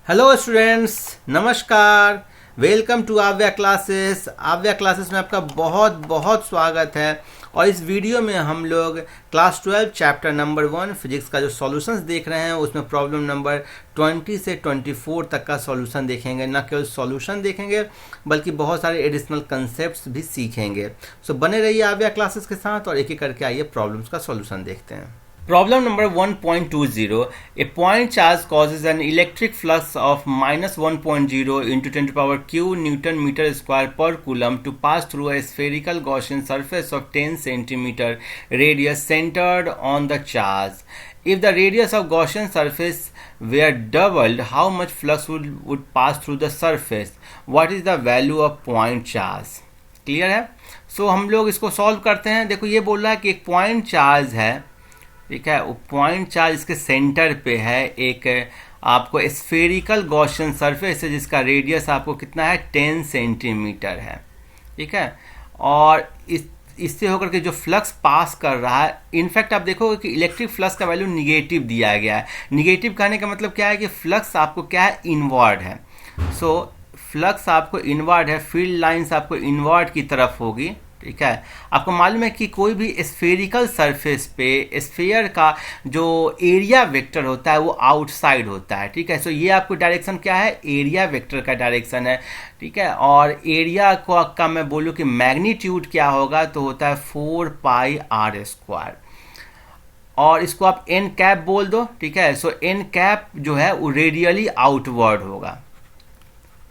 Hello students, नमस्कार। Welcome to आव्या classes. आव्या क्लासेस में आपका बहुत बहुत स्वागत है। और इस वीडियो में हम लोग क्लास 12 चैप्टर नंबर 1 फिजिक्स का जो सॉल्यूशंस देख रहे हैं उसमें प्रॉब्लम नंबर 20 से 24 तक का सॉल्यूशन देखेंगे। न केवल सॉल्यूशन देखेंगे बल्कि बहुत सारे एडिशनल कंसेप्ट्स भी सीखेंगे। सो बने रहिए आव्या क्लासेस के साथ और एक एक करके आइए प्रॉब्लम्स का सॉल्यूशन देखते हैं। Problem number 1.20. A point charge causes an electric flux of minus 1.0 into 10 to the power q Newton meter square per coulomb to pass through a spherical Gaussian surface of 10 centimeter radius centered on the charge. If the radius of Gaussian surface were doubled, how much flux would pass through the surface? What is the value of point charge? Clear है? सो हम लोग इसको solve करते हैं। देखो ये बोल रहा है कि एक पॉइंट चार्ज है, ठीक है। वो पॉइंट चार्ज इसके सेंटर पे है, एक आपको स्फेरिकल गॉसियन सरफेस है जिसका रेडियस आपको कितना है 10 सेंटीमीटर है, ठीक है। और इससे होकर के जो फ्लक्स पास कर रहा है, इनफैक्ट आप देखोगे कि इलेक्ट्रिक फ्लक्स का वैल्यू निगेटिव दिया गया है। निगेटिव कहने का मतलब क्या है कि फ्लक्स आपको क्या है, इनवर्ड है। सो फ्लक्स आपको इनवर्ड है, फील्ड लाइंस आपको इनवर्ड की तरफ होगी, ठीक है। आपको मालूम है कि कोई भी स्फेरिकल सरफेस पे स्फीयर का जो एरिया वेक्टर होता है वो आउटसाइड होता है, ठीक है। सो ये आपको डायरेक्शन क्या है, एरिया वेक्टर का डायरेक्शन है, ठीक है। और एरिया को का मैं बोलूँ कि मैग्नीट्यूड क्या होगा तो होता है 4 पाई आर स्क्वायर, और इसको आप एन कैप बोल दो, ठीक है। सो एन कैप जो है वो रेडियली आउटवर्ड होगा,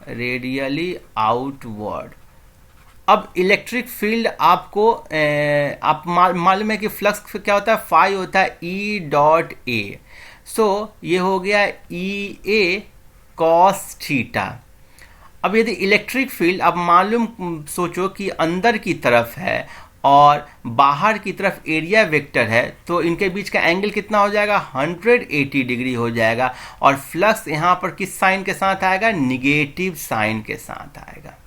रेडियली आउटवर्ड। अब इलेक्ट्रिक फील्ड आपको आप मालूम है कि फ्लक्स क्या होता है, फाई होता है ई डॉट ए। सो ये हो गया ई ए कॉस थीटा। अब यदि इलेक्ट्रिक फील्ड आप मालूम सोचो कि अंदर की तरफ है और बाहर की तरफ एरिया वेक्टर है, तो इनके बीच का एंगल कितना हो जाएगा, 180 डिग्री हो जाएगा। और फ्लक्स यहाँ पर किस साइन के साथ आएगा, निगेटिव साइन के साथ आएगा।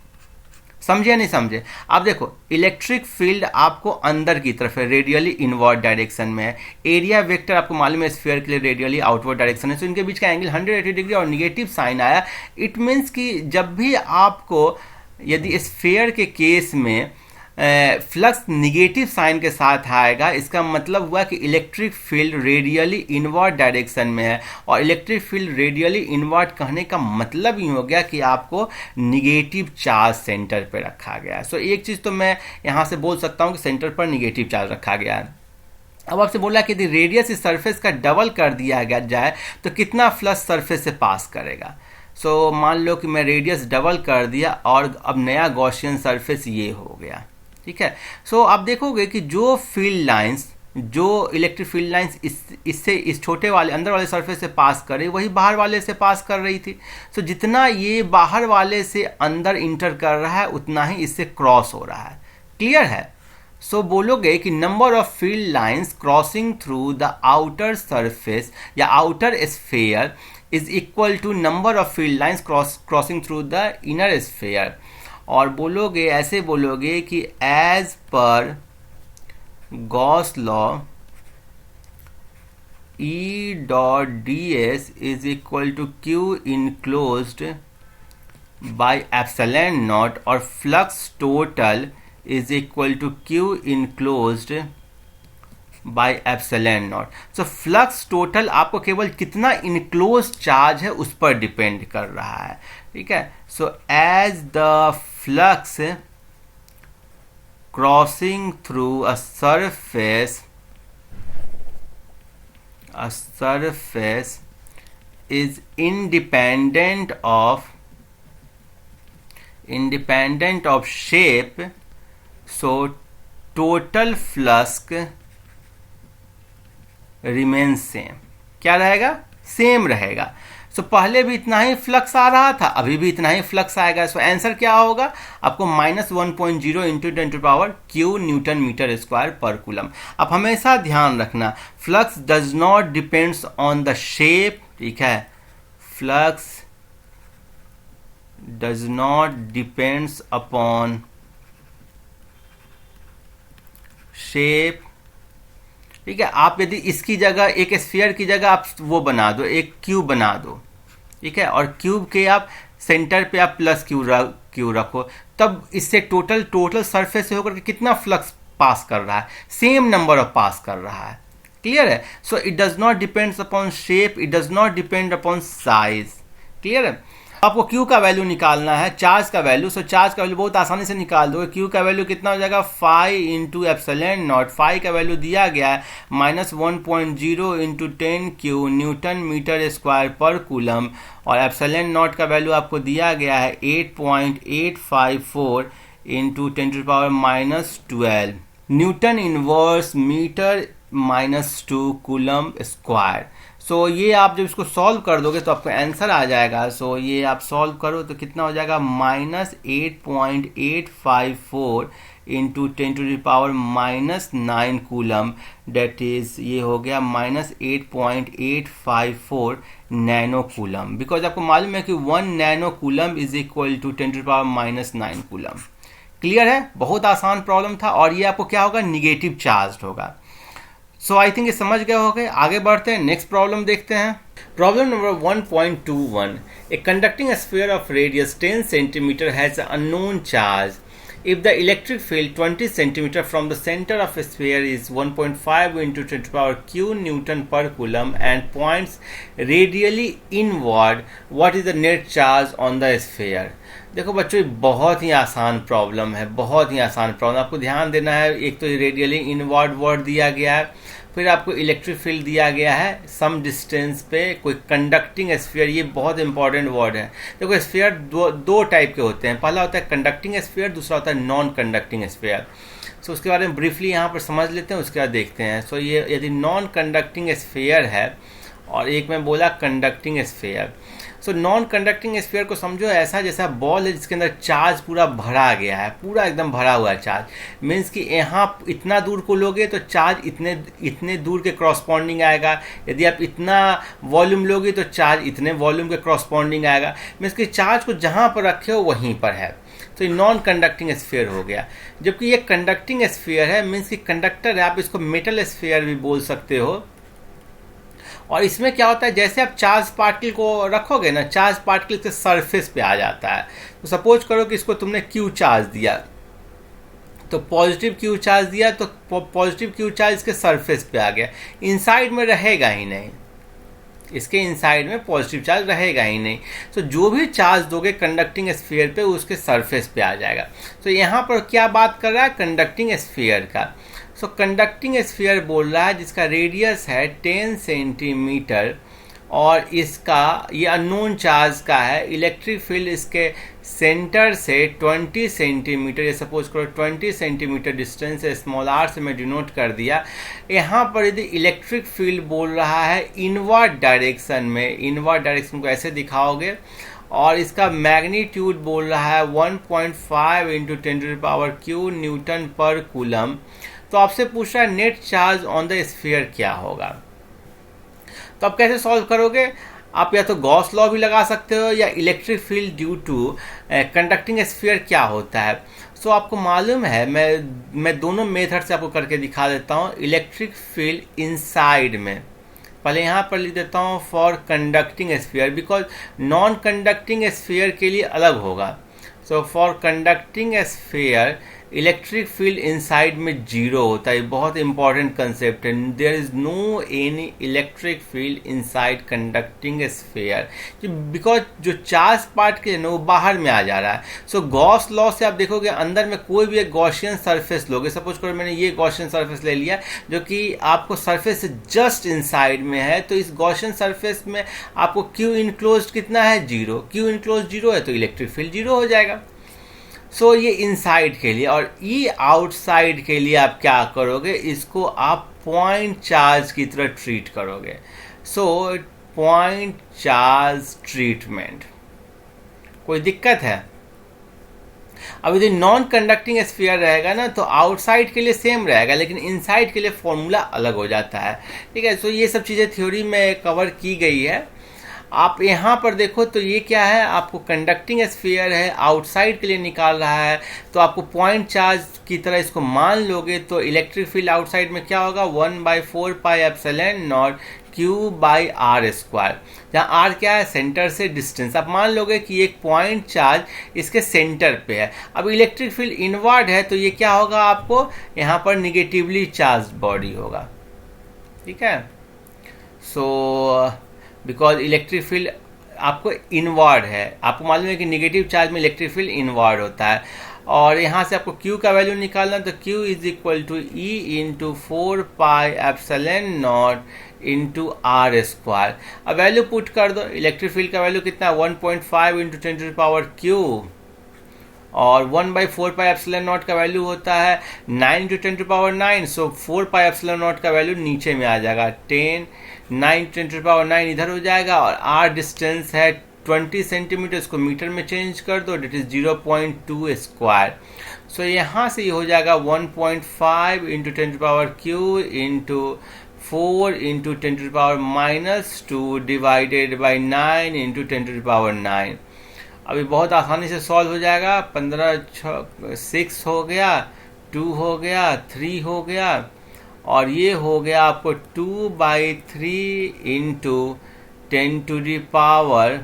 समझे नहीं समझे? आप देखो इलेक्ट्रिक फील्ड आपको अंदर की तरफ है, रेडियली इनवर्ड डायरेक्शन में है। एरिया वेक्टर आपको मालूम है स्फीयर के लिए रेडियली आउटवर्ड डायरेक्शन है। तो इनके बीच का एंगल 180 डिग्री और निगेटिव साइन आया। इट मीन्स कि जब भी आपको यदि स्फीयर के केस में फ्लक्स निगेटिव साइन के साथ आएगा, इसका मतलब हुआ कि electric field radially inward direction में है। और इलेक्ट्रिक फील्ड रेडियली इनवर्ड कहने का मतलब ही हो गया कि आपको निगेटिव चार्ज सेंटर पे रखा गया है। सो एक चीज़ तो मैं यहाँ से बोल सकता हूँ कि सेंटर पर निगेटिव चार्ज रखा गया है। अब आपसे बोला कि यदि रेडियस इस सरफेस का डबल कर दिया गया जाए तो कितना फ्लक्स सरफेस से पास करेगा। सो मान लो कि मैं रेडियस डबल कर दिया और अब नया गॉसियन सरफेस ये हो गया, ठीक है। सो आप देखोगे कि जो फील्ड लाइंस, जो इलेक्ट्रिक फील्ड लाइंस इससे इस छोटे वाले अंदर वाले सरफेस से पास कर रही, वही बाहर वाले से पास कर रही थी। सो जितना ये बाहर वाले से अंदर इंटर कर रहा है उतना ही इससे क्रॉस हो रहा है। क्लियर है? सो बोलोगे कि number of field lines crossing through the outer surface या outer sphere is equal to number of field lines crossing through the inner sphere. और बोलोगे, ऐसे बोलोगे कि एज पर Gauss law E dot d s is equal to q enclosed by epsilon not और flux total is equal to q enclosed by epsilon naught. So flux total आपको केवल कितना इनक्लोज चार्ज है उस पर डिपेंड कर रहा है, ठीक है। So as the flux crossing through a surface is independent of shape, so total flux remains same। क्या रहेगा? सेम रहेगा। सो पहले भी इतना ही फ्लक्स आ रहा था, अभी भी इतना ही फ्लक्स आएगा। सो आंसर क्या होगा आपको, -1.0 into 10 to power q newton metre square पर कूलम। अब हमेशा ध्यान रखना, flux does not depends on the shape, ठीक है। Flux does not depends upon shape, ठीक है। आप यदि इसकी जगह एक स्फीयर की जगह आप वो बना दो, एक क्यूब बना दो, ठीक है, और क्यूब के आप सेंटर पे आप प्लस क्यू रखो, तब इससे टोटल सरफेस से होकर के कितना फ्लक्स पास कर रहा है, सेम नंबर ऑफ पास कर रहा है। क्लियर है? So it does not depends upon shape, it does not depend upon size. Clear है? आपको Q का वैल्यू निकालना है, चार्ज का वैल्यू। सो चार्ज का वैल्यू बहुत आसानी से निकाल दोगे। Q का वैल्यू कितना हो जाएगा, 5 इंटू एप्सिलॉन नॉट। 5 का वैल्यू दिया गया है -1.0 into 10Q newton metre square पर कूलम, और एप्सिलॉन नॉट का वैल्यू आपको दिया गया है 8.854 into 10⁻⁻12 newton inverse metre -2 coulomb square. So ये आप जब इसको सॉल्व कर दोगे तो आपको आंसर आ जाएगा। सो ये आप सॉल्व करो तो कितना हो जाएगा, -8.854 इंटू 10⁻⁻9 कूलम, डेट इज ये हो गया -8.854 नैनो कूलम, बिकॉज आपको मालूम है कि 1 nano coulomb is equal to 10⁻⁻9 coulomb. Clear है? बहुत आसान प्रॉब्लम था, और ये आपको क्या होगा, निगेटिव चार्ज होगा। सो आई थिंक ये समझ गए होंगे। आगे बढ़ते हैं, नेक्स्ट प्रॉब्लम देखते हैं। Problem number 1.21, a conducting sphere of radius 10 centimetre has unknown charge if the electric field 20 centimeter from the center of a sphere is 1.5 into 10 to the power q newton per coulomb and points radially inward, what is the net charge on the sphere? देखो बच्चों, बहुत ही आसान problem है, बहुत ही आसान problem. आपको ध्यान देना है, एक तो रेडियली इनवर्ड वर्ड दिया गया है, फिर आपको इलेक्ट्रिक फील्ड दिया गया है सम डिस्टेंस पे, कोई कंडक्टिंग स्फीयर, ये बहुत इंपॉर्टेंट वर्ड है। देखो स्फीयर दो टाइप के होते हैं, पहला होता है कंडक्टिंग स्फीयर, दूसरा होता है नॉन कंडक्टिंग स्फीयर। सो उसके बारे में ब्रीफली यहाँ पर समझ लेते हैं, उसके बाद देखते हैं। सो ये यदि नॉन कंडक्टिंग स्फीयर है और एक में बोला conducting sphere. So non conducting sphere को समझो ऐसा जैसा बॉल है जिसके अंदर चार्ज पूरा भरा गया है, पूरा एकदम भरा हुआ है चार्ज। मीन्स कि यहाँ इतना दूर को लोगे तो चार्ज इतने दूर के क्रॉसपॉन्डिंग आएगा, यदि आप इतना वॉल्यूम लोगे तो चार्ज इतने वॉल्यूम के क्रॉसपॉन्डिंग आएगा। मीन्स कि चार्ज को जहाँ पर रखे हो वहीं पर है, तो ये नॉन कंडक्टिंग स्फीयर हो गया। जबकि ये कंडक्टिंग स्फीयर है, मीन्स कि कंडक्टर है, आप इसको मेटल स्फीयर भी बोल सकते हो। और इसमें क्या होता है, जैसे आप चार्ज पार्टिकल को रखोगे ना, चार्ज पार्टिकल के सरफेस पे आ जाता है। तो सपोज करो कि इसको तुमने क्यू चार्ज दिया, तो पॉजिटिव क्यू चार्ज दिया, तो पॉजिटिव क्यू चार्ज इसके सरफेस पे आ गया, इनसाइड में रहेगा ही नहीं, इसके इनसाइड में पॉजिटिव चार्ज रहेगा ही नहीं। तो जो भी चार्ज दोगे कंडक्टिंग स्फीयर पे, उसके सरफेस पे आ जाएगा। तो यहाँ पर क्या बात कर रहा है, कंडक्टिंग स्फीयर का। सो कंडक्टिंग स्फीयर बोल रहा है जिसका रेडियस है 10 सेंटीमीटर, और इसका ये अननोन चार्ज का है। इलेक्ट्रिक फील्ड इसके सेंटर से 20 सेंटीमीटर, ये सपोज करो 20 सेंटीमीटर डिस्टेंस है, स्मॉल आर से मैं डिनोट कर दिया। यहाँ पर यदि इलेक्ट्रिक फील्ड बोल रहा है इनवर्ड डायरेक्शन में, इनवर्ड डायरेक्शन को ऐसे दिखाओगे, और इसका मैग्नीट्यूड बोल रहा है 1.5 इंटू 10⁻³ न्यूटन पर कूलम। तो आपसे पूछ रहा है net charge on the sphere क्या होगा। तो आप कैसे सॉल्व करोगे, आप या तो गॉस लॉ भी लगा सकते हो, या electric field due to conducting sphere क्या होता है। सो आपको मालूम है, मैं दोनों मेथड से आपको करके दिखा देता हूँ। इलेक्ट्रिक फील्ड इनसाइड में, पहले यहाँ पर लिख देता हूँ for conducting sphere, because non conducting sphere के लिए अलग होगा। So for conducting sphere electric field inside में जीरो होता है, बहुत इंपॉर्टेंट कंसेप्ट है। There is no any electric field inside conducting sphere, because जो चार्ज पार्टिकल है ना वो बाहर में आ जा रहा है। सो गॉस लॉ से आप देखोगे अंदर में कोई भी एक गॉसियन सरफेस लोगे, सपोज करो मैंने ये गॉसियन सरफेस ले लिया जो कि आपको सरफेस से जस्ट इनसाइड में है, तो इस गॉसियन सरफेस में आपको क्यू इनक्लोज कितना है, जीरो। क्यू इनक्लोज जीरो है तो इलेक्ट्रिक फील्ड जीरो हो जाएगा। सो ये इनसाइड के लिए, और ये आउटसाइड के लिए आप क्या करोगे, इसको आप पॉइंट चार्ज की तरह ट्रीट करोगे। सो पॉइंट चार्ज ट्रीटमेंट, कोई दिक्कत है? अब यदि नॉन कंडक्टिंग स्फीयर रहेगा ना तो आउटसाइड के लिए सेम रहेगा, लेकिन इनसाइड के लिए फॉर्मूला अलग हो जाता है। ठीक है, सो ये सब चीज़ें थ्योरी में कवर की गई है। आप यहाँ पर देखो तो ये क्या है, आपको कंडक्टिंग स्फीयर है, आउटसाइड के लिए निकाल रहा है, तो आपको पॉइंट चार्ज की तरह इसको मान लोगे तो इलेक्ट्रिक फील्ड आउटसाइड में क्या होगा, 1/4 pi epsilon not q by r square, जहाँ आर क्या है, सेंटर से डिस्टेंस। अब मान लोगे कि एक पॉइंट चार्ज इसके सेंटर पे है। अब इलेक्ट्रिक फील्ड इनवर्ड है तो ये क्या होगा, आपको यहाँ पर निगेटिवली चार्ज बॉडी होगा। ठीक है, सो बिकॉज इलेक्ट्रिक फील्ड आपको इनवर्ड है, आपको मालूम है कि निगेटिव चार्ज में इलेक्ट्रिक फील्ड इनवर्ड होता है। और यहाँ से आपको Q का वैल्यू निकालना, तो Q is equal to E into 4πε0 into R square. अब वैल्यू पुट कर दो, इलेक्ट्रिक फील्ड का वैल्यू कितना है, 1.5 इंटू 10⁻³ और 1/4πε0 का वैल्यू होता है 9 इंटू 10⁻9, सो 4πε0 का वैल्यू नीचे में आ जाएगा 10, 9 10⁻9 इधर हो जाएगा, और आर डिस्टेंस है 20 सेंटीमीटर, इसको मीटर में चेंज कर दो, डेट इज 0.2 स्क्वायर। सो यहाँ से ये हो जाएगा 1.5 into 10⁻³ into 4 into 10⁻⁻² divided by 9 into 10⁻9। अभी बहुत आसानी से सॉल्व हो जाएगा, 15 6 हो गया, 2 हो गया, 3 हो गया, और ये हो गया आपको 2/3 into 10⁻1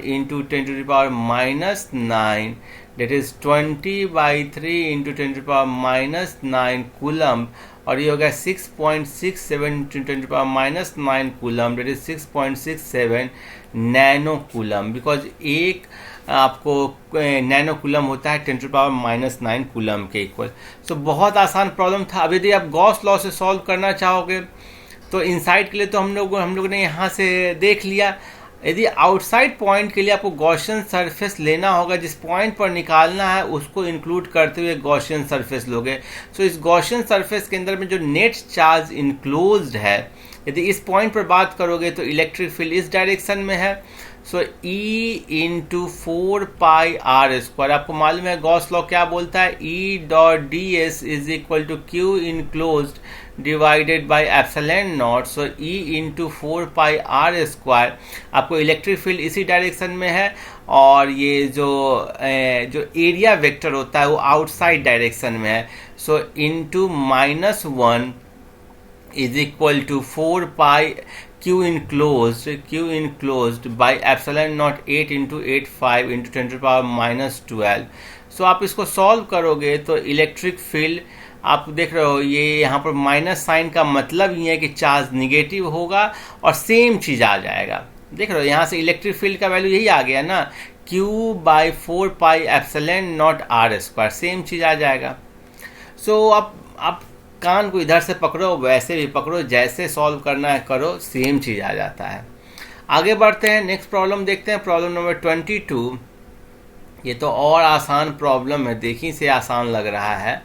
into 10⁻⁻9, that is 20/3 into 10⁻⁻9 coulomb, और ये हो गया 6.67 into 10⁻⁻9 coulomb, that is 6.67 nano coulomb, because एक आपको नैनो कूलम होता है 10⁻⁻9 कूलम के इक्वल। सो बहुत आसान प्रॉब्लम था। अब यदि आप गॉस लॉ से सॉल्व करना चाहोगे तो इनसाइड के लिए तो हम लोग ने यहाँ से देख लिया। यदि आउटसाइड पॉइंट के लिए आपको गॉसियन सरफेस लेना होगा, जिस पॉइंट पर निकालना है उसको इंक्लूड करते हुए गॉसियन सरफेस लोगे। सो इस गॉसियन सरफेस के अंदर में जो नेट चार्ज इनक्लोज्ड है, यदि इस पॉइंट पर बात करोगे तो इलेक्ट्रिक फील्ड इस डायरेक्शन में है। सो E इंटू 4πr², आपको मालूम है गॉस लॉ क्या बोलता है, E.ds is equal to Q enclosed divided by ε0। So E into 4πr², आपको इलेक्ट्रिक फील्ड इसी डायरेक्शन में है, और ये जो एरिया वेक्टर होता है वो आउटसाइड डायरेक्शन में है। So into -1 is equal to 4π Q enclosed by ε0 8 into 85 into 10⁻⁻12। सो आप इसको सॉल्व करोगे तो इलेक्ट्रिक फील्ड आप देख रहे हो, ये यहाँ पर माइनस साइन का मतलब ये है कि चार्ज निगेटिव होगा और सेम चीज आ जाएगा। देख रहे हो यहाँ से इलेक्ट्रिक फील्ड का वैल्यू यही आ गया ना, Q/4πε0 r², सेम चीज आ जाएगा। सो आप कान को इधर से पकड़ो, वैसे भी पकड़ो, जैसे सॉल्व करना है करो, सेम चीज आ जाता है। आगे बढ़ते हैं, नेक्स्ट प्रॉब्लम देखते हैं, प्रॉब्लम नंबर 22। ये तो और आसान प्रॉब्लम है, देखी से आसान लग रहा है।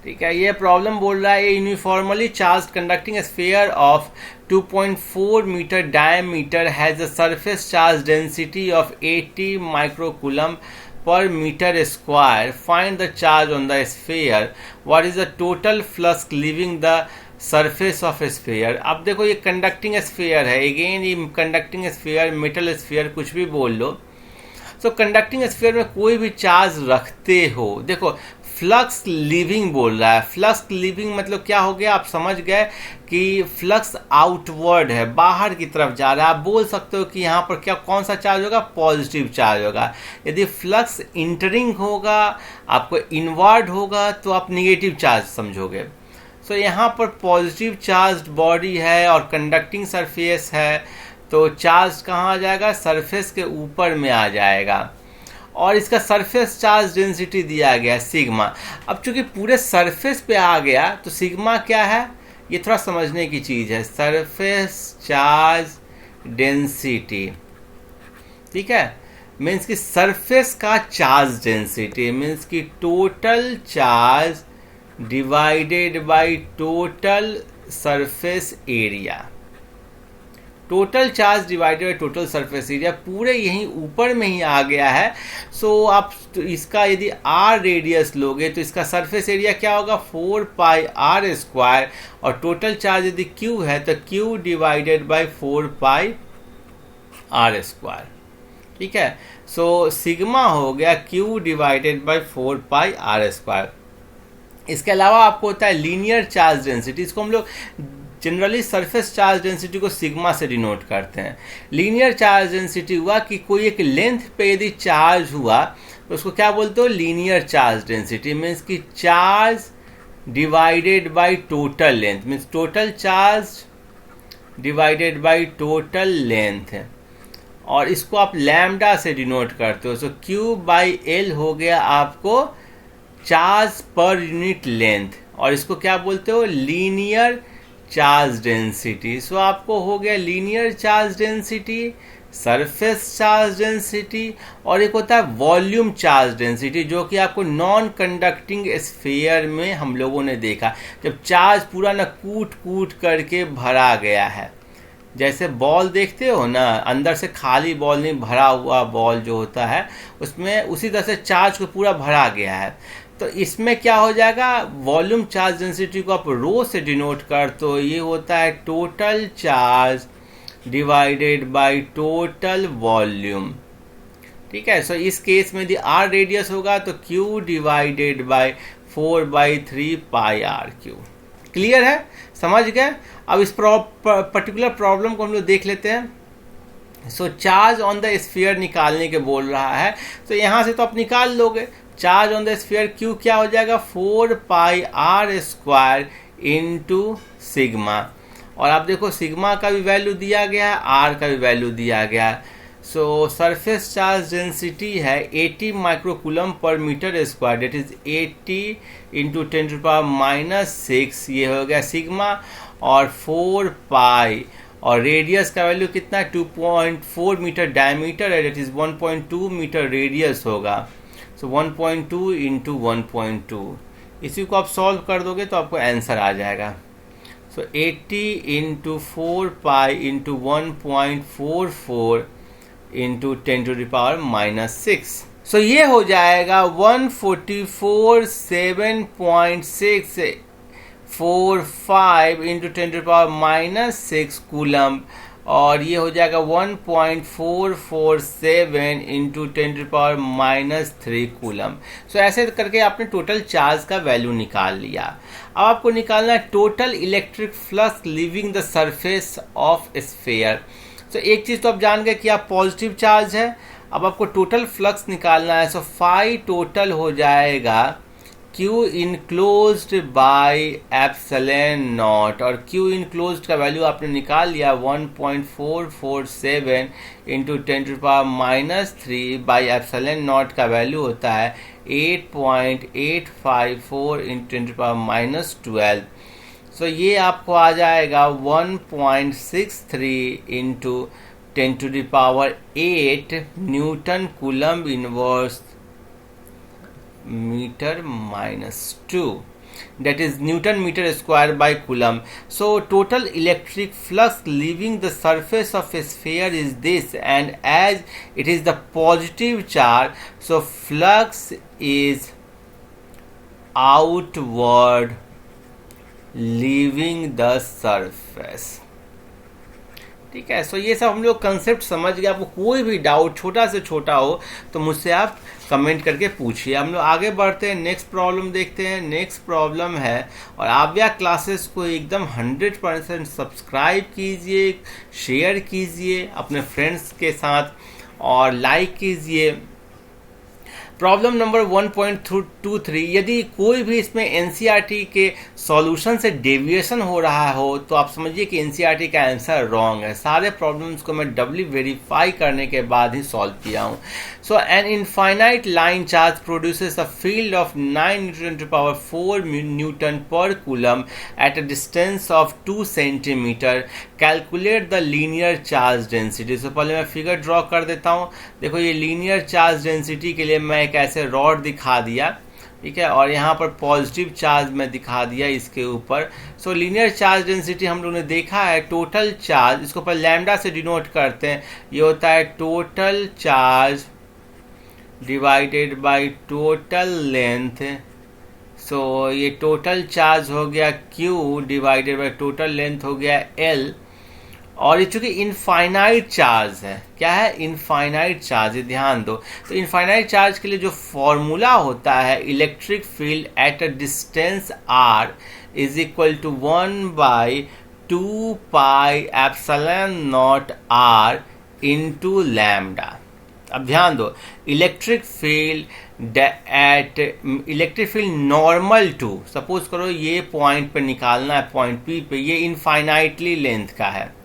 ठीक है, ये प्रॉब्लम बोल रहा है uniformly charge conducting sphere of 2.4 metre diameter has a surface charge density of 80 microcoulomb per meter square. Find the charge on the sphere. What is the total flux leaving the surface of a sphere? अब देखो ये conducting sphere है, again ये conducting sphere, metal sphere, कुछ भी बोल लो। सो conducting sphere में कोई भी चार्ज रखते हो, देखो फ्लक्स लिविंग बोल रहा है। फ्लक्स लिविंग मतलब क्या हो गया, आप समझ गए कि फ्लक्स आउटवर्ड है, बाहर की तरफ जा रहा है। आप बोल सकते हो कि यहाँ पर क्या कौन सा चार्ज होगा, पॉजिटिव चार्ज होगा। यदि फ्लक्स इंटरिंग होगा, आपको इनवर्ड होगा, तो आप निगेटिव चार्ज समझोगे। सो यहाँ पर पॉजिटिव चार्ज बॉडी है और कंडक्टिंग सरफेस है, तो चार्ज कहाँ आ जाएगा, सरफेस के ऊपर में आ जाएगा, और इसका सरफेस चार्ज डेंसिटी दिया गया सिग्मा। अब चूंकि पूरे सरफेस पे आ गया तो सिग्मा क्या है, ये थोड़ा समझने की चीज है। सरफेस चार्ज डेंसिटी, ठीक है, मीन्स कि सरफेस का चार्ज डेंसिटी मीन्स कि total charge divided by total surface area. Total charge divided by total surface area पूरे यहीं ऊपर में ही आ गया है। सो आप तो इसका यदि r रेडियस लोगे तो इसका सरफेस एरिया क्या होगा, 4πr², और टोटल चार्ज यदि q है तो q डिवाइडेड बाय 4πr²। ठीक है, सो सिग्मा हो गया q डिवाइडेड बाय 4πr²। इसके अलावा आपको होता है लीनियर चार्ज डेंसिटी, इसको हम लोग जनरली सरफेस चार्ज डेंसिटी को सिग्मा से डिनोट करते हैं। लीनियर चार्ज डेंसिटी हुआ कि कोई एक लेंथ पे यदि चार्ज हुआ तो उसको क्या बोलते हो, लीनियर चार्ज डेंसिटी। मीन्स कि charge divided by total length, means total charge divided by total length, और इसको आप लैम्डा से डिनोट करते हो। सो Q बाई L हो गया आपको चार्ज पर यूनिट लेंथ, और इसको क्या बोलते हो, लीनियर चार्ज डेंसिटी। सो आपको हो गया linear charge density, surface charge density, और एक होता है वॉल्यूम चार्ज डेंसिटी, जो कि आपको नॉन कंडक्टिंग स्फीयर में हम लोगों ने देखा, जब चार्ज पूरा ना कूट कूट करके भरा गया है। जैसे बॉल देखते हो ना, अंदर से खाली बॉल नहीं, भरा हुआ बॉल जो होता है उसमें उसी तरह से चार्ज को पूरा भरा गया है। तो इसमें क्या हो जाएगा, वॉल्यूम चार्ज डेंसिटी को आप रो से डिनोट कर, तो ये होता है total charge divided by total volume. ठीक है। सो इस केस में यदि आर रेडियस होगा तो Q divided by 4/3 pi r q. Clear है, समझ गए। अब इस पर्टिकुलर प्रॉब्लम को हम लोग देख लेते हैं। सो चार्ज ऑन द स्फीयर निकालने के बोल रहा है, तो यहाँ से तो आप निकाल लोगे। Charge on the sphere Q क्या हो जाएगा, 4 पाई आर स्क्वायर इंटू सिग्मा, और आप देखो सिग्मा का भी वैल्यू दिया गया है, आर का भी वैल्यू दिया गया है। सो सरफेस चार्ज डेंसिटी है 80 microcoulomb per metre square, that is 80 into 10⁻⁻⁶, ये हो गया सिग्मा, और 4 पाई, और रेडियस का वैल्यू कितना है, 2.4 मीटर डायमीटर है, डेट इज 1.2 मीटर रेडियस होगा। सो 1.2 इंटू 1.2, इसी को आप सॉल्व कर दोगे तो आपको आंसर आ जाएगा। सो 80 इंटू 4 पाई इंटू 1.44 इंटू 10⁻⁻⁶। सो ये हो जाएगा 147.645 इंटू 10⁻⁻6 कूलम, और ये हो जाएगा 1.447 इंटू 10⁻⁻3 कूलम। सो ऐसे करके आपने टोटल चार्ज का वैल्यू निकाल लिया। अब आपको निकालना है total electric flux leaving the surface of sphere. So एक चीज़ तो आप जान गए कि आप पॉजिटिव चार्ज है, अब आपको टोटल फ्लक्स निकालना है। सो फाई टोटल हो जाएगा Q enclosed by epsilon not, और Q इनक्लोज्ड का वैल्यू आपने निकाल लिया 1.447 इंटू 10⁻⁻3 बाई एप्सिलॉन नॉट का वैल्यू होता है 8.854 इंटू 10⁻12। सो ये आपको आ जाएगा 1.63 into 10⁸ newton coulomb inverse metre -2, that is Newton meter square by Coulomb. So total electric flux leaving the surface of a sphere is this, and as it is the positive charge, so flux is outward leaving the surface. ठीक है। सो ये सब हम लोग concept समझ गए। आपको कोई भी डाउट छोटा से छोटा हो तो मुझसे आप कमेंट करके पूछिए। हम लोग आगे बढ़ते हैं, नेक्स्ट प्रॉब्लम देखते हैं। नेक्स्ट प्रॉब्लम है, और आव्या क्लासेस को एकदम 100% सब्सक्राइब कीजिए, शेयर कीजिए अपने फ्रेंड्स के साथ, और लाइक कीजिए। प्रॉब्लम नंबर 1.23, यदि कोई भी इसमें एनसीईआरटी के सॉल्यूशन से डेविएशन हो रहा हो तो आप समझिए कि एनसीईआरटी का आंसर रॉन्ग है। सारे प्रॉब्लम्स को मैं डबली वेरीफाई करने के बाद ही सॉल्व किया हूँ। So an infinite line charge produces a field of 9×4 newton per coulomb at a distance of 2 centimetre. Calculate the linear charge density. So पहले मैं फिगर ड्रॉ कर देता हूँ। देखो ये लीनियर चार्ज डेंसिटी के लिए मैं एक ऐसे रॉड दिखा दिया, ठीक है, और यहाँ पर पॉजिटिव चार्ज में दिखा दिया इसके ऊपर। सो लीनियर चार्ज डेंसिटी हम लोगों ने देखा है टोटल चार्ज, इसको पर लैम्डा से डिनोट करते हैं। ये होता है total charge divided by total length. So ये टोटल चार्ज हो गया Q divided by total length हो गया L, और ये चूंकि इनफाइनाइट चार्ज है, क्या है, इनफाइनाइट चार्ज, ये ध्यान दो। तो इनफाइनाइट चार्ज के लिए जो फॉर्मूला होता है, electric field at a distance r is equal to 1 by 2 pi epsilon not r into lambda. अब ध्यान दो, electric field at electric field normal to, suppose करो ये पॉइंट पे निकालना है, पॉइंट पी पे, ये इनफाइनाइटली लेंथ का है।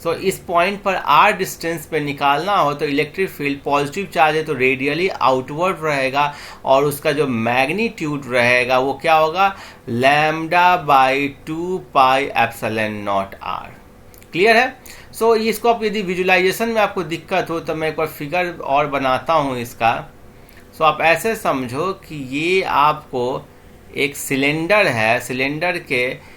सो इस पॉइंट पर आर डिस्टेंस पे निकालना हो तो इलेक्ट्रिक फील्ड पॉजिटिव चार्ज है तो रेडियली आउटवर्ड रहेगा, और उसका जो मैग्नीट्यूड रहेगा वो क्या होगा, lambda by 2 pi epsilon not r. Clear है? सो इसको आप यदि विजुलाइजेशन में आपको दिक्कत हो तो मैं एक बार फिगर और बनाता हूँ इसका। सो आप ऐसे समझो कि ये आपको एक सिलेंडर है, सिलेंडर के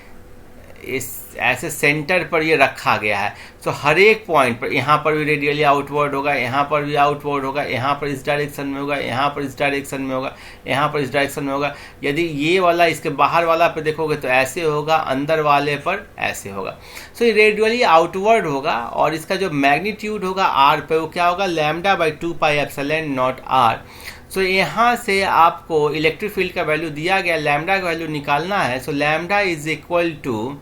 इस ऐसे सेंटर पर ये रखा गया है। सो हर एक पॉइंट पर, यहाँ पर भी रेडियली आउटवर्ड होगा, यहाँ पर भी आउटवर्ड होगा, यहाँ पर इस डायरेक्शन में होगा, यहाँ पर इस डायरेक्शन में होगा, यहाँ पर इस डायरेक्शन में होगा। यदि ये वाला इसके बाहर वाला पे देखोगे तो ऐसे होगा, अंदर वाले पर ऐसे होगा। सो ये रेडियली आउटवर्ड होगा, और इसका जो मैग्नीट्यूड होगा आर पे वो क्या होगा, lambda by 2 pi epsilon not R. So यहाँ से आपको इलेक्ट्रिक फील्ड का वैल्यू दिया गया, लैम्डा का वैल्यू निकालना है। So lambda is equal to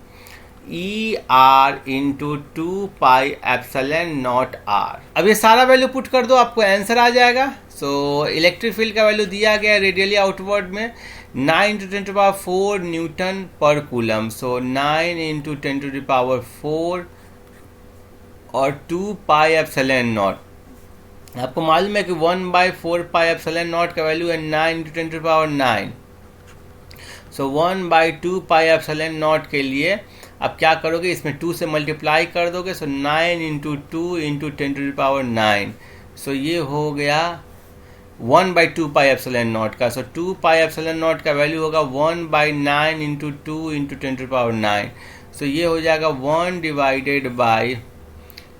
e r into 2 pi epsilon not r. अब ये सारा वैल्यू पुट कर दो, आपको आंसर आ जाएगा। सो इलेक्ट्रिक फील्ड का वैल्यू दिया गया रेडियली आउटवर्ड में 9 × 10⁴ न्यूटन पर कूलम। सो 9 × 10⁴ और 2 पाई एप्सिलॉन नॉट। आपको मालूम है कि 1/4 पाई एप्सिलॉन नॉट का वैल्यू है 9 × 10⁹। सो 1/2 पाई एप्सिलॉन नॉट के लिए अब क्या करोगे, इसमें 2 से मल्टीप्लाई कर दोगे। सो 9 × 2 × 10⁹। सो ये हो गया 1/2 पाई एप्सिलॉन नॉट का। सो 2 पाई एप्सिलॉन नॉट का वैल्यू होगा 1/9 × 2 × 10⁹। सो ये हो जाएगा 1 डिवाइडेड बाई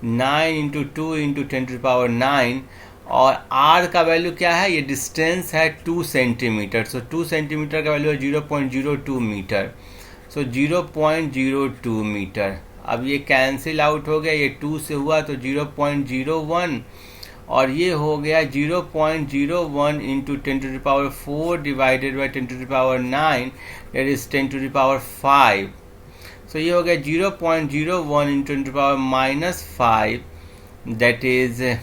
9 × 2 × 10⁹। और r का वैल्यू क्या है, ये डिस्टेंस है 2 सेंटीमीटर। सो 2 सेंटीमीटर का वैल्यू है 0.02 मीटर। सो 0.02 मीटर। अब ये कैंसिल आउट हो गया, ये 2 से हुआ तो 0.01, और ये हो गया 0.01 × 10⁴ डिवाइडेड बाई 10⁹, दैट इज 10⁵। सो ये हो गया 0.01 × 10⁻⁵, that is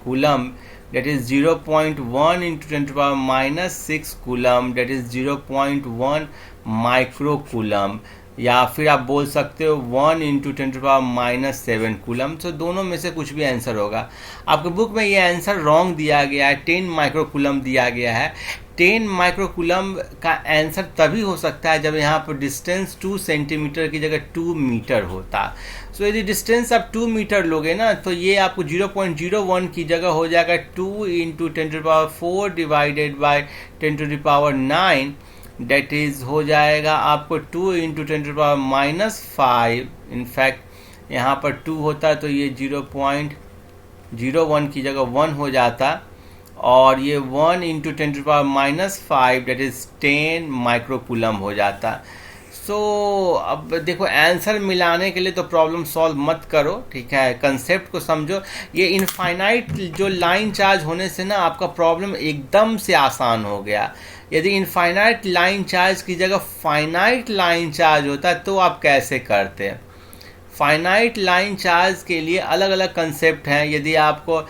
coulomb, that is 0.1 × 10⁻⁶ coulomb, that is 0.1 micro coulomb, या फिर आप बोल सकते हो 1 × 10⁻⁷ कूलम। तो दोनों में से कुछ भी आंसर होगा। आपके बुक में ये आंसर रॉन्ग दिया गया है, 10 माइक्रो कूलम दिया गया है। 10 माइक्रो कूलम का आंसर तभी हो सकता है जब यहाँ पर डिस्टेंस 2 सेंटीमीटर की जगह 2 मीटर होता। सो यदि डिस्टेंस आप 2 मीटर लोगे ना तो ये आपको 0.01 की जगह हो जाएगा 2 × 10⁴ डिवाइडेड बाई 10⁹, डेट इज हो जाएगा आपको 2 × 10⁻⁵। इनफैक्ट यहाँ पर 2 होता तो ये 0.01 की जगह 1 हो जाता, और ये 1 × 10⁻⁵, डेट इज 10 माइक्रो कूलम हो जाता। सो अब देखो, आंसर मिलाने के लिए तो प्रॉब्लम सॉल्व मत करो, ठीक है, कंसेप्ट को समझो। ये इनफाइनाइट जो लाइन चार्ज होने से ना आपका प्रॉब्लम एकदम से आसान हो गया। यदि इनफाइनाइट लाइन चार्ज की जगह फाइनाइट लाइन चार्ज होता तो आप कैसे करते? फाइनाइट लाइन चार्ज के लिए अलग अलग कंसेप्ट हैं। यदि आपको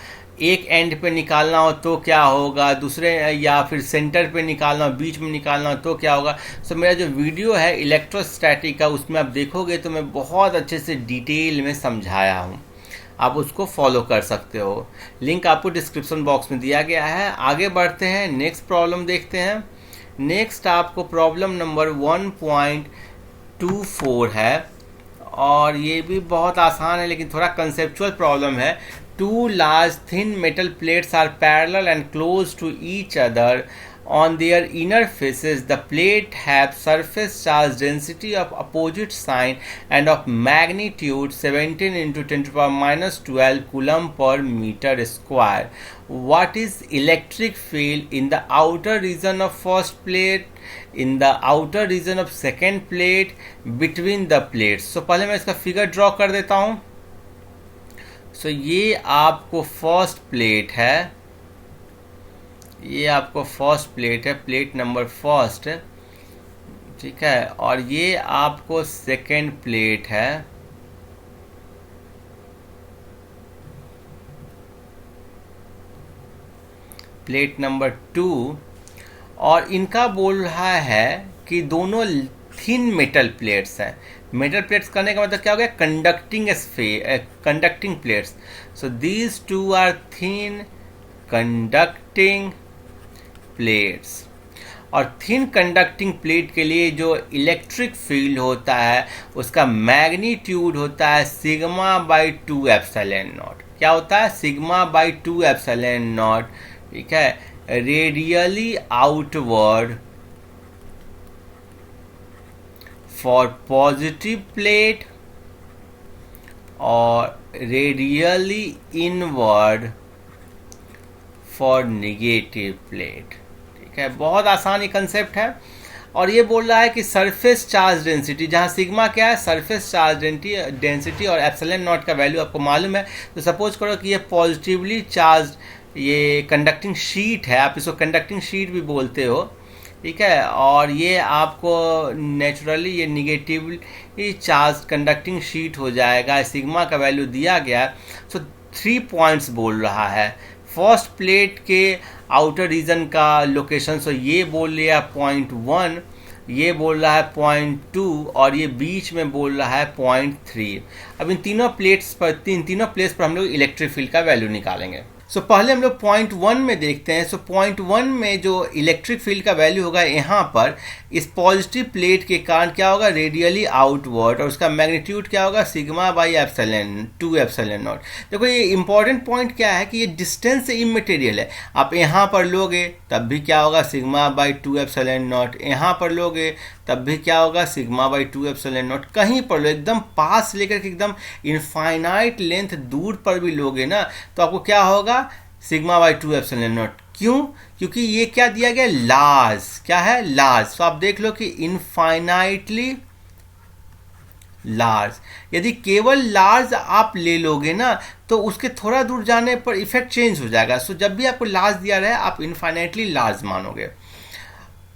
एक एंड पे निकालना हो तो क्या होगा, दूसरे या फिर सेंटर पे निकालना हो, बीच में निकालना हो तो क्या होगा। सो मेरा जो वीडियो है इलेक्ट्रोस्टैटिक का, उसमें आप देखोगे तो मैं बहुत अच्छे से डिटेल में समझाया हूँ, आप उसको फॉलो कर सकते हो। लिंक आपको डिस्क्रिप्शन बॉक्स में दिया गया है। आगे बढ़ते हैं, नेक्स्ट प्रॉब्लम देखते हैं। नेक्स्ट आपको प्रॉब्लम नंबर 1.24 है, और ये भी बहुत आसान है लेकिन थोड़ा कंसेप्चुअल प्रॉब्लम है। Two large thin metal plates are parallel and close to each other. On their inner faces, the plate have surface charge density of opposite sign and of magnitude 17 × 10⁻12 coulomb per meter square. What is electric field in the outer region of first plate, in the outer region of second plate, between the plates? So पहले मैं इसका figure draw कर देता हूँ। सो ये आपको first plate है, ये आपको फर्स्ट प्लेट है, प्लेट नंबर फर्स्ट। ठीक है, और ये आपको सेकेंड प्लेट है, प्लेट नंबर 2, और इनका बोल रहा है कि दोनों थिन मेटल प्लेट्स हैं। मेटल प्लेट्स करने का मतलब क्या हो गया, conducting plates. So these two are thin conducting plates. और थिन कंडक्टिंग प्लेट के लिए जो इलेक्ट्रिक फील्ड होता है उसका मैग्नीट्यूड होता है सिग्मा बाई 2 एप्सिलॉन नॉट। क्या होता है, सिग्मा बाई 2 एप्सिलॉन नॉट। ठीक है, radially outward for positive plate और radially inward for negative plate. ठीक है, बहुत आसान ये कंसेप्ट है। और ये बोल रहा है कि सरफेस चार्ज डेंसिटी, जहाँ सिग्मा क्या है, सरफेस चार्ज डेंसिटी, और एप्सिलॉन नॉट का वैल्यू आपको मालूम है। तो सपोज करो कि ये पॉजिटिवली चार्ज ये कंडक्टिंग शीट है, आप इसको कंडक्टिंग शीट भी बोलते हो। ठीक है, और ये आपको नेचुरली ये निगेटिवली चार्ज कंडक्टिंग शीट हो जाएगा। सिग्मा का वैल्यू दिया गया। सो 3 पॉइंट्स बोल रहा है। फर्स्ट प्लेट के आउटर रीजन का लोकेशन, सो ये बोल लिया 0.1, ये बोल रहा है 0.2, और ये बीच में बोल रहा है 0.3। अब इन तीनों प्लेट्स पर तीनों प्लेट्स पर हम लोग इलेक्ट्रिक फील्ड का वैल्यू निकालेंगे। सो पहले हम लोग 0.1 में देखते हैं। सो 0.1 में जो इलेक्ट्रिक फील्ड का वैल्यू होगा यहाँ पर, इस पॉजिटिव प्लेट के कारण क्या होगा, रेडियली आउटवर्ड, और उसका मैग्नीट्यूड क्या होगा, sigma by epsilon 2 epsilon not. देखो ये इंपॉर्टेंट पॉइंट क्या है कि ये डिस्टेंस से इमटेरियल है। आप यहाँ पर लोगे तब भी क्या होगा, सिग्मा बाई 2 एप्सिलॉन नॉट। यहाँ पर लोगे तब भी क्या होगा, सिग्मा बाई 2 एप्सिलॉन नॉट। कहीं पर लो, एकदम पास लेकर के एकदम इनफाइनाइट लेंथ दूर पर भी लोगे ना, तो आपको क्या होगा, सिग्मा बाई 2 एप्सिलॉन नॉट। क्यों, क्योंकि ये क्या दिया गया, लार्ज। क्या है, लार्ज। तो आप देख लो कि इनफाइनाइटली लार्ज। यदि केवल लार्ज आप ले लोगे ना तो उसके थोड़ा दूर जाने पर इफेक्ट चेंज हो जाएगा। सो जब भी आपको लार्ज दिया रहे आप इनफाइनाइटली लार्ज मानोगे।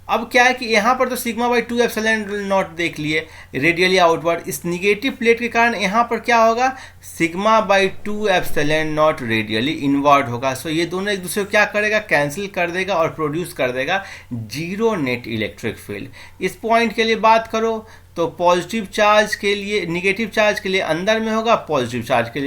अब क्या है कि यहाँ पर तो सिग्मा बाई 2 एप्सिलॉन नॉट देख लिए रेडियली आउटवर्ड। इस निगेटिव प्लेट के कारण यहाँ पर क्या होगा, sigma by 2 epsilon not radially inward होगा। सो ये दोनों एक दूसरे को क्या करेगा, कैंसिल कर देगा और प्रोड्यूस कर देगा जीरो नेट इलेक्ट्रिक फील्ड। इस पॉइंट के लिए बात करो तो पॉजिटिव चार्ज के लिए, निगेटिव चार्ज के लिए अंदर में होगा, पॉजिटिव चार्ज के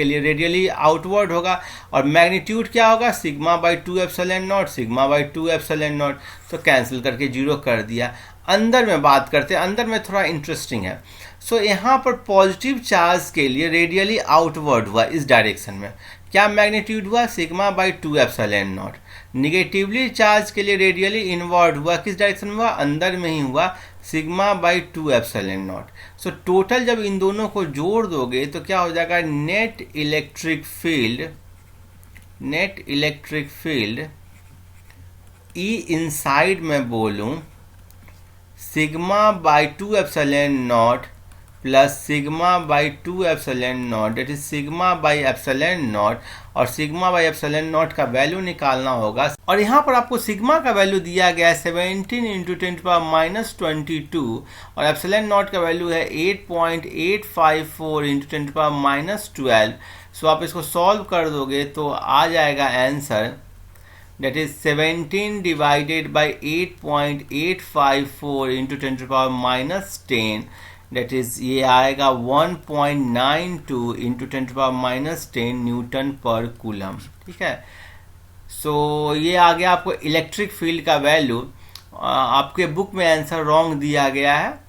लिए रेडियली आउटवर्ड होगा, और मैग्नीट्यूड क्या होगा, sigma by 2 epsilon not, sigma by 2 epsilon not. तो कैंसिल करके जीरो कर दिया। अंदर में बात करते हैं, अंदर में थोड़ा इंटरेस्टिंग है। सो यहाँ पर पॉजिटिव चार्ज के लिए रेडियली आउटवर्ड हुआ इस डायरेक्शन में, क्या मैग्नीट्यूड हुआ, sigma by 2 epsilon not. Negatively charge के लिए रेडियली इनवर्ड हुआ, किस डायरेक्शन में हुआ, अंदर में ही हुआ, sigma by 2 epsilon naught. So total जब इन दोनों को जोड़ दोगे तो क्या हो जाएगा, net electric field e inside में बोलूं, sigma by 2 epsilon not plus sigma by 2 epsilon not, that is sigma by epsilon not. और सिग्मा बाई एप्सिलॉन नॉट का वैल्यू निकालना होगा। और यहाँ पर आपको सिग्मा का वैल्यू दिया गया है 17 इंटू 10⁻22, और एप्सिलॉन नॉट का वैल्यू है 8.854 इंटू 10⁻12। सो आप इसको सॉल्व कर दोगे तो आ जाएगा answer, that is 17 divided by 8.854 into 10⁻10, that is ये आएगा 1.92 into 10⁻10 न्यूटन पर कूलम। ठीक है, सो ये आ गया आपको इलेक्ट्रिक फील्ड का वैल्यू। आपके बुक में आंसर रॉन्ग दिया गया है।